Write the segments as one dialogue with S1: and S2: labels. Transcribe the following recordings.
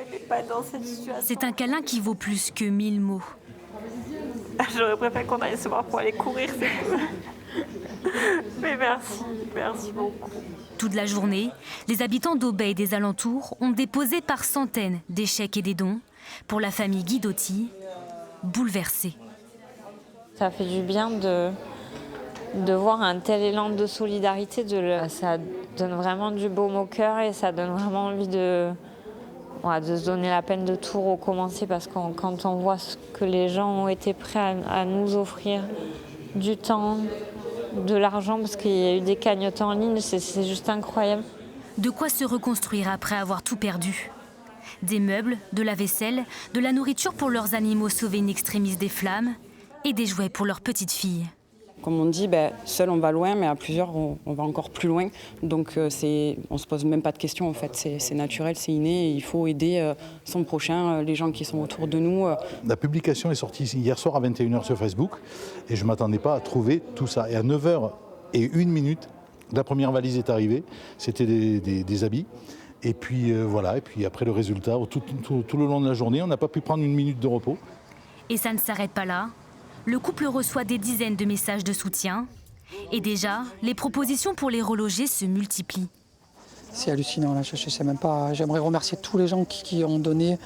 S1: il n'est pas dans cette situation.
S2: C'est un câlin qui vaut plus que 1000 mots.
S1: J'aurais préféré qu'on aille se voir pour aller courir, c'est tout. Mais merci beaucoup.
S2: Toute la journée, les habitants d'Aubais et des alentours ont déposé par centaines des chèques et des dons pour la famille Guidotti, bouleversée.
S3: Ça fait du bien de voir un tel élan de solidarité. Ça donne vraiment du baume au cœur et ça donne vraiment envie de se donner la peine de tout recommencer, parce que quand on voit ce que les gens ont été prêts à nous offrir, du temps, de l'argent, parce qu'il y a eu des cagnottes en ligne, c'est juste incroyable.
S2: De quoi se reconstruire après avoir tout perdu. Des meubles, de la vaisselle, de la nourriture pour leurs animaux sauvés in extremis des flammes et des jouets pour leurs petites filles.
S4: Comme on dit, seul on va loin, mais à plusieurs on va encore plus loin. Donc on ne se pose même pas de questions en fait, c'est naturel, c'est inné. Et il faut aider son prochain, les gens qui sont autour de nous.
S5: La publication est sortie hier soir à 21h sur Facebook et je ne m'attendais pas à trouver tout ça. Et à 9h01, la première valise est arrivée, c'était des habits. Et puis voilà, et puis après le résultat, tout le long de la journée, on n'a pas pu prendre une minute de repos.
S2: Et ça ne s'arrête pas là. Le couple reçoit des dizaines de messages de soutien. Et déjà, les propositions pour les reloger se multiplient.
S6: C'est hallucinant, là. Je sais même pas. J'aimerais remercier tous les gens qui ont donné,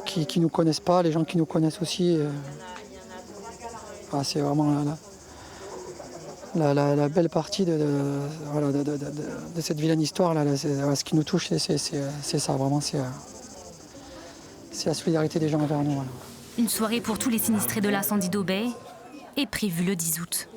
S6: qui nous connaissent pas, les gens qui nous connaissent aussi. C'est vraiment la belle partie de cette vilaine histoire. Ce qui nous touche, c'est ça, vraiment. C'est la solidarité des gens envers nous. Voilà.
S2: Une soirée pour tous les sinistrés de l'incendie d'Aubais est prévue le 10 août.